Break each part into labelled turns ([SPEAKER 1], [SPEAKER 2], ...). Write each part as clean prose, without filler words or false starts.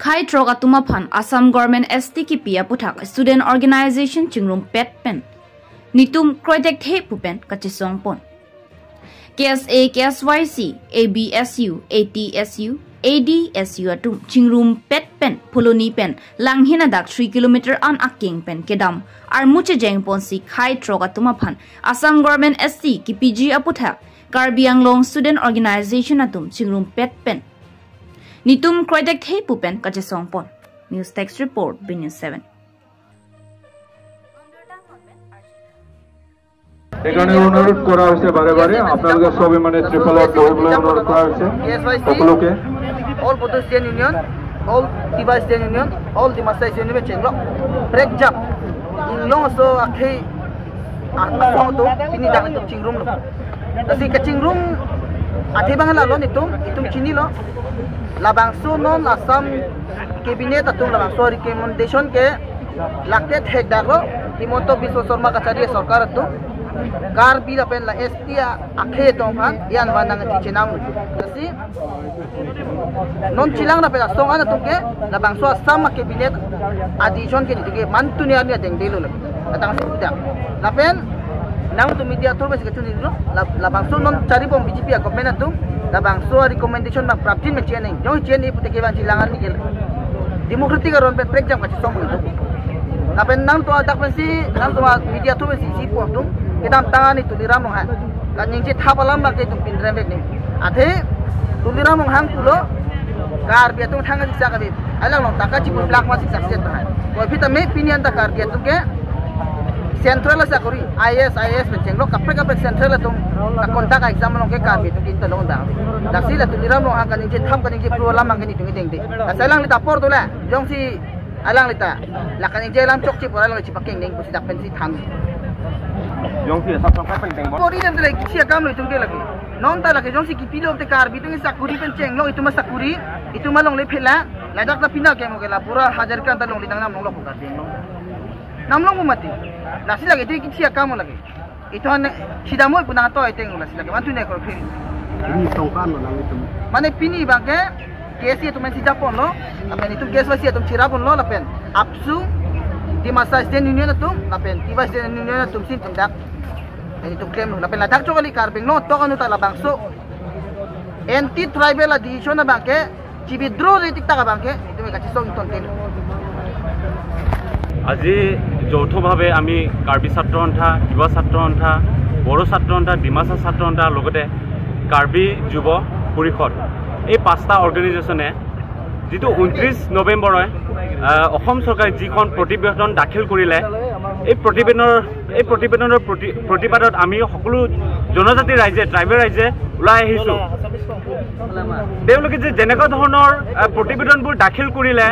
[SPEAKER 1] khai troga tuma phan Assam government ST ki pia puthak student organization chingrum pet pen nitum kroidek the pupen kachisong pon KSA KSYC ABSU ATSU ADSU atum chingrum pet pen pholoni pen langhina dak 3 km an aking pen kedam ar muche jeng pon si khai troga tuma phan Assam government ST ki PG aputhak Karbi Anglong student organization atum chingrum pet pen Nitum kroidek the pupen kachisong pon News text report B News 7
[SPEAKER 2] এখানে অনুরোধ করা হয়েছে বারে বারে আপনাদের সবাই মানে triple out double অনুরোধ করা হয়েছে সকলকে
[SPEAKER 3] all Buddha Student Union all Tibai Student Union all the Masai Student Union chenglo break jump in long so akhi akong to pini dang to chingrum lo kasi ka chingrum athi bangala lo nitum chini lo labang so non Assam cabinet atum labang so recommendation ke lakte thek daro Himanta Biswa Sarma Kacharya sarkar atum gar bi apen la ST akhe tong phan yan wanang ti chenam kasi non chilang na pela song ana tuke labang so Assam cabinet addition ke dige mantunia ni deng delo la atang sida lapen nang tu media tur bes ketuni lo labang so non cari bom BJP government atum labang so recommendation bang praptin me chen ning jong chen ni pute ke ban chilangan ni gel democratic ron pe break jam ka song itu lapen nang tu adak pensi nang tu media tur bes si po tu kita tangan itu liram mong han kan yang je thapalam ba ke tu pindre me ni athe tu liram mong hang pulo gar bia tu thanga siksa ka di alang long taka chi black ma siksa set ha koi phita me pinian ta gar bia tu ke central sa kori IS penceng lo kapre central la tung ka kontak ka exam lo ke kar bi tu kita lo da daksi la tu liram lo hang kan je tham kan je pro lam kan ni tu ding de asalang li ta por tu la jong si alang li ta la kan je lam chok chi por la chi paking ding busi dak pensi tham
[SPEAKER 2] jong si sap sap pen deng
[SPEAKER 3] kori dem le chi akam lo tung ke lagi non ta lagi jong si ki pilo te kar bi tu sakuri penceng lo itu ma sakuri itu ma long le phela la dak ta pina ke mo ke la pura hajar kan ta long li dang nam long lo ka ding lo nam long mati nasi lagi tu kita kamu lagi itu hanya tidak mau pun atau itu yang nasi lagi mantu ni kalau pilih
[SPEAKER 2] ini songkan lo nang itu
[SPEAKER 3] mana pilih bangke kesi itu masih japon lo apa itu kesi masih itu cirapon lo lapen apsu di masa Student Union itu lapen tiba Student Union itu mesti tindak itu klaim lo lapen ladak cokali karbing lo tokan itu labang so anti tribal addition bangke cibidro retik tak bangke itu mereka cisong itu klaim
[SPEAKER 4] আজি যৌথভাৱে আমি কাৰ্বি ছাত্ৰ সন্থা যুৱ ছাত্ৰ সন্থা বড়ো ছাত্ৰ সন্থা ডিমাচা ছাত্ৰ সন্থা লগতে কাৰ্বি যুৱ পৰিষদ এই পাঁচটা অৰ্গেনাইজেশ্যনে যিটো 29 নৱেম্বৰে অসম চৰকাৰে যিখন প্ৰতিবেদন দাখিল কৰিলে এই প্ৰতিবেদনৰ প্ৰতিবাদত আমি সকলো জনজাতি ৰাইজে ট্ৰাইবেল ৰাইজে ওলাই আহিছোঁ তেওঁলোকে যে যেনেকুৱা ধৰণৰ প্ৰতিবেদনবোৰ দাখিল কৰিলে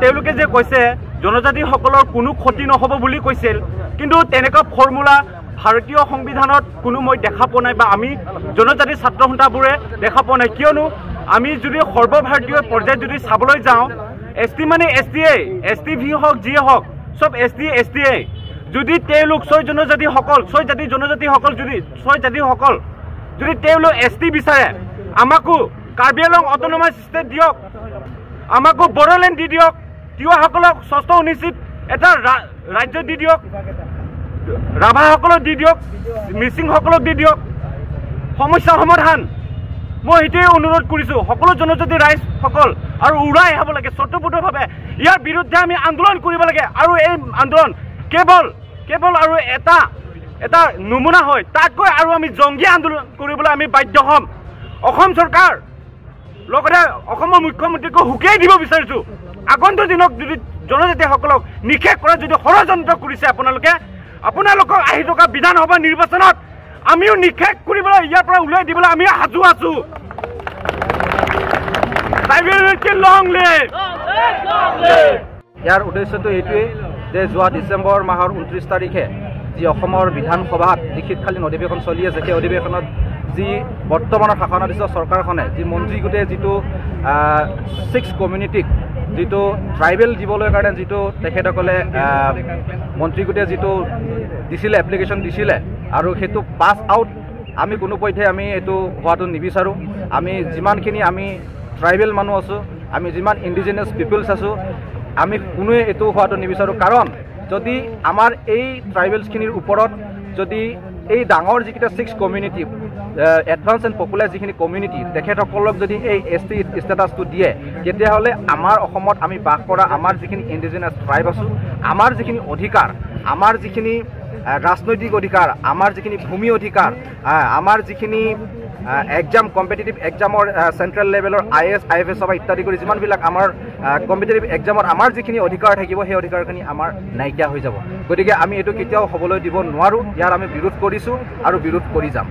[SPEAKER 4] তেওঁলোকে যে কৈছে জনজাতি সকলৰ কোনো ক্ষতি নহব বুলি কৈছিল কিন্তু তেনেকুৱা ফৰ্মুলা ভাৰতীয় সংবিধানত কোনো মই দেখা পোৱা নাই বা আমি জনজাতি ছাত্ৰ সন্থাবোৰে দেখা পোৱা নাই কিয়নো আমি যদি সৰ্বভাৰতীয় পৰ্যায়ত যদি চাবলৈ যাওঁ এসটি মানে এসটিভি হওক যিয়ে হওক সব এসটি যদি তেওঁলোক ছয় জনজাতিসকল যদি তেওঁলোক এসটি বিচাৰে আমাকো কাৰ্বি আংলং অটোনমাস ষ্টেট দিয়ক আমাকো বড়োলেণ্ড দি দিয়ক তিৱাসকলক ষষ্ঠ অনুচ্ছেদ এটা ৰাজ্য দি দিয়ক ৰাভাসকলক দি দিয়ক মিচিংসকলক দি দিয়ক সমস্যা সমাধান মই সেইটোৱে অনুৰোধ কৰিছোঁ সকলো জনজাতি ৰাইজসকল আৰু উৰাই হ'ব লাগে স্বতঃপূৰ্ণভাৱে ইয়াৰ বিৰুদ্ধে আমি আন্দোলন কৰিব লাগে আৰু এই আন্দোলন কেৱল আৰু এটা নমুনা হয় তাতকৈ আৰু আমি জংগী আন্দোলন কৰিবলৈ আমি বাধ্য হ'ম অসম চৰকাৰ লগতে অসমৰ মুখ্যমন্ত্ৰীক হুকিয়াই দিব বিচাৰিছোঁ আগন্তুক দিনক যদি জনজাতিসকলক নিষেধ কৰা যদি ষড়যন্ত্ৰ কৰিছে আপোনালোকক আহি থকা বিধানসভা নিৰ্বাচনত আমিও নিষেধ কৰিবলৈ ইয়াৰ পৰা উলিয়াই দিবলৈ আমি সাজু আছোঁ
[SPEAKER 5] ইয়াৰ উদ্দেশ্যটো এইটোৱেই যে যোৱা ডিচেম্বৰ মাহৰ 29 তাৰিখে যি অসমৰ বিধানসভাত যি শীতকালীন অধিৱেশন চলি আছে সেই অধিৱেশনত যি বৰ্তমানৰ শাসনাধীন চৰকাৰখনে যি মন্ত্ৰী গোটে যিটো 6 কমিউনিটিক যিটো ট্ৰাইবেল দিবলৈ কাৰণে যিটো তেখেতসকলে মন্ত্ৰী গোটে যিটো দিছিলে এপ্লিকেশ্যন দিছিলে আৰু সেইটো পাছ আউট আমি কোনো পধ্যে আমি এইটো হোৱাটো নিবিচাৰোঁ আমি যিমানখিনি আমি ট্ৰাইবেল মানুহ আছোঁ আমি যিমান ইণ্ডিজিনাছ পিপলছ আছোঁ আমি কোনোৱে এইটো হোৱাটো নিবিচাৰোঁ কাৰণ যদি আমাৰ এই ট্ৰাইবেলছখিনিৰ ওপৰত যদি এই ডাঙৰ যিকেইটা 6 কমিউনিটি এডভান্স এণ্ড পপুলাৰ যিখিনি কমিউনিটি তেখেতসকলক যদি এই ST ষ্টেটাছটো দিয়ে তেতিয়াহ'লে আমাৰ অসমত আমি বাস কৰা আমাৰ যিখিনি ইণ্ডিজিনাছ ট্ৰাইব আছোঁ আমাৰ যিখিনি অধিকাৰ আমাৰ যিখিনি ৰাজনৈতিক অধিকাৰ আমাৰ যিখিনি ভূমি অধিকাৰ আমাৰ যিখিনি এক্সাম কম্পিটিটিভ এক্সামৰ চেণ্ট্ৰেল লেভেলৰ IAS IFS বা ইত্যাদি কৰি যিমানবিলাক আমাৰ কম্পিটিটিভ এক্সামত আমাৰ যিখিনি অধিকাৰ থাকিব সেই অধিকাৰখিনি আমাৰ নাইকিয়া হৈ যাব গতিকে আমি এইটো কেতিয়াও হ'বলৈ দিব নোৱাৰোঁ ইয়াৰ আমি বিৰোধ কৰিছোঁ আৰু বিৰোধ কৰি যাম